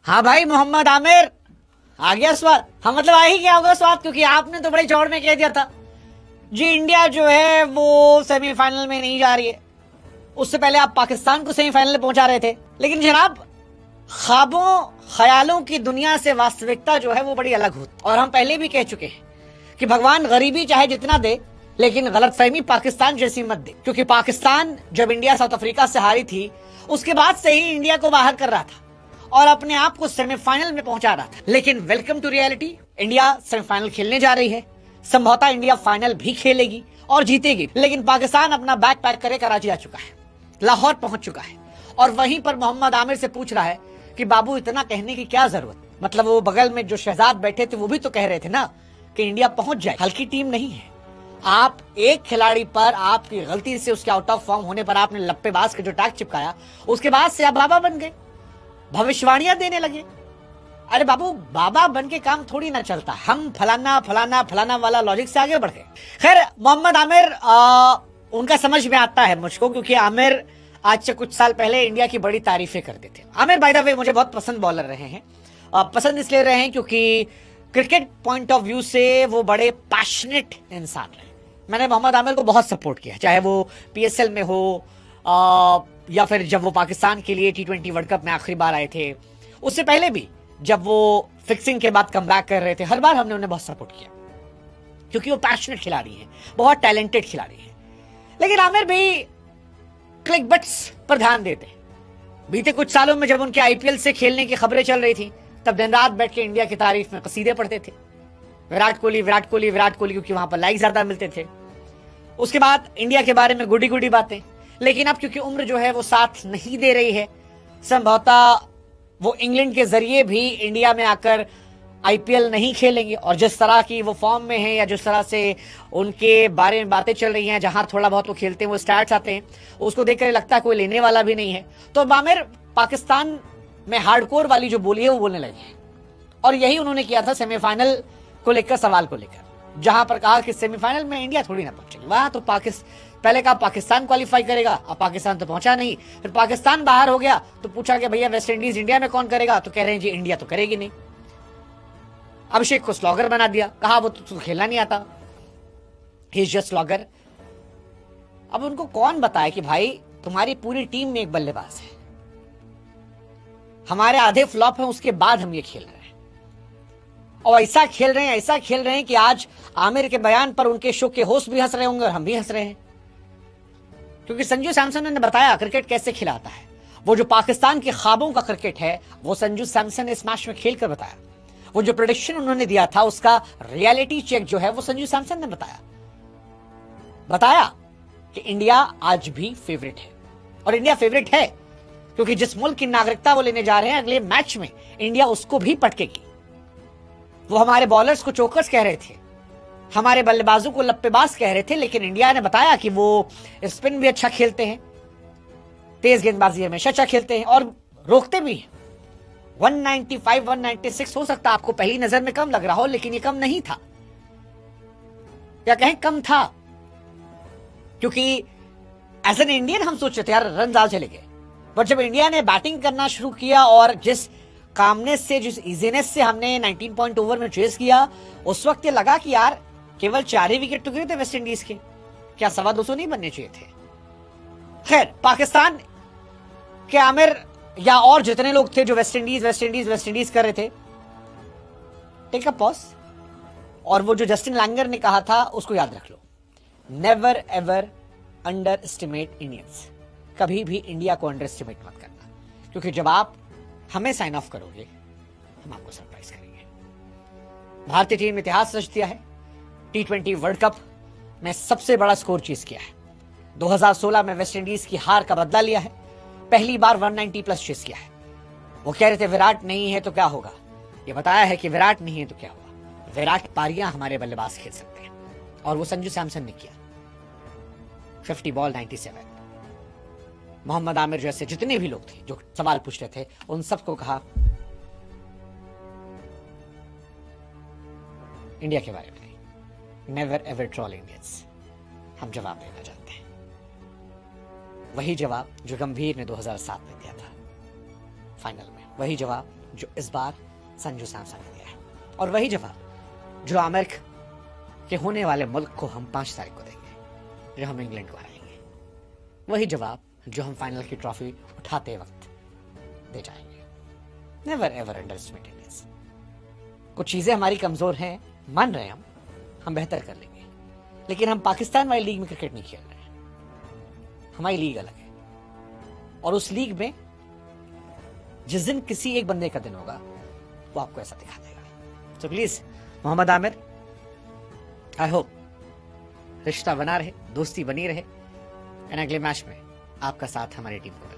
हाँ भाई मोहम्मद आमिर आ गया स्वाद। हाँ मतलब आ ही गया होगा स्वाद, क्योंकि आपने तो बड़े चौड़ में कह दिया था जी इंडिया जो है वो सेमीफाइनल में नहीं जा रही है। उससे पहले आप पाकिस्तान को सेमीफाइनल में पहुंचा रहे थे। लेकिन जनाब ख्वाबों ख्यालों की दुनिया से वास्तविकता जो है वो बड़ी अलग होती। और हम पहले भी कह चुके हैं कि भगवान गरीबी चाहे जितना दे, लेकिन गलतफहमी पाकिस्तान जैसी मत दे। क्योंकि पाकिस्तान जब इंडिया साउथ अफ्रीका से हारी थी उसके बाद से ही इंडिया को बाहर कर रहा था और अपने आप को सेमीफाइनल में पहुंचा रहा था। लेकिन welcome to reality, India semifinal खेलने जा रही है। संभवतः इंडिया फाइनल भी खेलेगी और जीतेगी। लेकिन पाकिस्तान अपना बैग पैक करे कराची आ चुका है, लाहौर पहुंच चुका है और वहीं पर मोहम्मद आमिर से पूछ रहा है कि बाबू इतना कहने की क्या जरूरत। मतलब वो बगल में जो शहजाद बैठे थे वो भी तो कह रहे थे ना कि इंडिया पहुंच जाए, हल्की टीम नहीं है। आप एक खिलाड़ी पर आपकी गलती से उसके आउट ऑफ फॉर्म होने पर आपने लप्पेबाज का जो टैग चिपकाया, उसके बाद से आप बाबा बन गए, भविष्यवाणियां देने लगे। अरे बाबू बाबा बन के काम थोड़ी ना चलता, हम फलाना फलाना फलाना वाला लॉजिक से आगे बढ़ गए। खैर मोहम्मद आमिर उनका समझ में आता है मुझको, क्योंकि आमिर आज से कुछ साल पहले इंडिया की बड़ी तारीफें करते थे। आमिर बाय द वे मुझे बहुत पसंद बॉलर रहे हैं। पसंद इसलिए रहे हैं क्योंकि क्रिकेट पॉइंट ऑफ व्यू से वो बड़े पैशनेट इंसान रहे। मैंने मोहम्मद आमिर को बहुत सपोर्ट किया, चाहे वो पीएसएल में हो या फिर जब वो पाकिस्तान के लिए T20 वर्ल्ड कप में आखिरी बार आए थे, उससे पहले भी जब वो फिक्सिंग के बाद कमबैक कर रहे थे, हर बार हमने उन्हें बहुत सपोर्ट किया क्योंकि वो पैशनेट खिलाड़ी हैं, बहुत टैलेंटेड खिलाड़ी हैं। लेकिन आमिर भी क्लिक बट्स पर ध्यान देते। बीते कुछ सालों में जब उनके आईपीएल से खेलने की खबरें चल रही थी तब दिन रात बैठ के इंडिया की तारीफ में कसीदे पढ़ते थे, विराट कोहली विराट कोहली विराट कोहली, क्योंकि वहां पर लाइक ज्यादा मिलते थे। उसके बाद इंडिया के बारे में गुडी गुडी बातें। लेकिन अब क्योंकि उम्र जो है वो साथ नहीं दे रही है, संभवतः वो इंग्लैंड के जरिए भी इंडिया में आकर आईपीएल नहीं खेलेंगे। और जिस तरह की वो फॉर्म में है या जिस तरह से उनके बारे में बातें चल रही हैं, जहां थोड़ा बहुत वो खेलते हैं, वो स्टैट्स आते हैं, उसको देखकर लगता है कोई लेने वाला भी नहीं है। तो आमिर पाकिस्तान में हार्डकोर वाली जो बोली है वो बोलने लगे हैं। और यही उन्होंने किया था सेमीफाइनल को लेकर, सवाल को लेकर, जहां पर कहा कि सेमीफाइनल में इंडिया थोड़ी ना पहुंचेगी। वहां तो पहले कहा पाकिस्तान क्वालिफाई करेगा, अब पाकिस्तान तो पहुंचा नहीं। फिर पाकिस्तान बाहर हो गया तो पूछा कि भैया वेस्ट इंडीज इंडिया में कौन करेगा, तो कह रहे हैं जी इंडिया तो करेगी नहीं। अभिषेक को स्लॉगर बना दिया, कहा वो तो खेलना नहीं आता, ही इज जस्ट स्लॉगर। अब उनको कौन बताए कि भाई तुम्हारी पूरी टीम में एक बल्लेबाज है, हमारे आधे फ्लॉप हैं, उसके बाद हम ये खेल रहे हैं और ऐसा खेल रहे हैं कि आज आमिर के बयान पर उनके शो के होस्ट भी हंस रहे होंगे और हम भी हंस रहे हैं। क्योंकि संजू सैमसन ने बताया क्रिकेट कैसे खिलाता है। वो जो पाकिस्तान के ख्वाबों का क्रिकेट है वो संजू सैमसन ने इस मैच में खेलकर बताया। वो जो प्रेडिक्शन उन्होंने दिया था उसका रियलिटी चेक जो है वो संजू सैमसन ने बताया कि इंडिया आज भी फेवरेट है। और इंडिया फेवरेट है क्योंकि जिस मुल्क की नागरिकता वो लेने जा रहे हैं अगले मैच में इंडिया उसको भी पटकेगी। वो हमारे बॉलर्स को चोकर्स कह रहे थे, हमारे बल्लेबाजों को लप्पेबाज कह रहे थे, लेकिन इंडिया ने बताया कि वो स्पिन भी अच्छा खेलते हैं, तेज गेंदबाजी हमेशा अच्छा खेलते हैं और रोकते भी हैं। 195 196 हो सकता है आपको पहली नजर में कम लग रहा हो, लेकिन ये कम नहीं था, या कहें कम था, क्योंकि एज एन इंडियन हम सोच रहे थे यार रन ज्यादा चले गए। बट जब इंडिया ने बैटिंग करना शुरू किया और जिस कामनेस से, जिस इजीनेस से हमने 19 पॉइंट ओवर में चेस किया, उस वक्त ये लगा कि यार केवल 4 ही विकेट तो गिरे थे वेस्ट इंडीज के, क्या 225 नहीं बनने चाहिए थे। खैर पाकिस्तान के आमिर या और जितने लोग थे जो वेस्ट इंडीज कर रहे थे, टेक अ पॉज। और वो जो जस्टिन लैंगर ने कहा था उसको याद रख लो, never ever underestimate Indians. कभी भी इंडिया को अंडर एस्टिमेट मत करना, क्योंकि जब आप हमें साइन ऑफ करोगे हम आपको सरप्राइज करेंगे। भारतीय टीम ने इतिहास रच दिया है, T20 वर्ल्ड कप में सबसे बड़ा स्कोर चेज किया है। 2016 में वेस्ट इंडीज की हार का बदला लिया है, पहली बार 190 प्लस चेज किया है। वो कह रहे थे विराट नहीं है तो क्या होगा, ये बताया है कि विराट नहीं है तो क्या होगा, विराट पारियां हमारे बल्लेबाज खेल सकते हैं और वो संजू सैमसन ने किया। 50 बॉल 97। मोहम्मद आमिर जैसे जितने भी लोग थे जो सवाल पूछ रहे थे उन सबको कहा इंडिया के बारे में नहीं, नेवर एवर ट्रोल इंडियंस। हम जवाब देना चाहते हैं, वही जवाब जो गंभीर ने 2007 में दिया था फाइनल में, वही जवाब जो इस बार संजू सैमसन ने दिया है, और वही जवाब जो आमिर के होने वाले मुल्क को हम 5 तारीख को देंगे, जो हम इंग्लैंड को हराएंगे। वही जवाब जो हम फाइनल की ट्रॉफी उठाते वक्त दे जाएंगे। Never ever underestimate this. कुछ चीजें हमारी कमजोर हैं, मान रहे हैं हम बेहतर कर लेंगे, लेकिन हम पाकिस्तान वाली लीग में क्रिकेट नहीं खेल रहे हैं। हमारी लीग अलग है, और उस लीग में जिस दिन किसी एक बंदे का दिन होगा वो आपको ऐसा दिखा देगा। तो please Mohammad Aamir, I hope रिश्ता बना रहे, दोस्ती बनी रहे, एंड अगले मैच में आपका साथ हमारी टीम को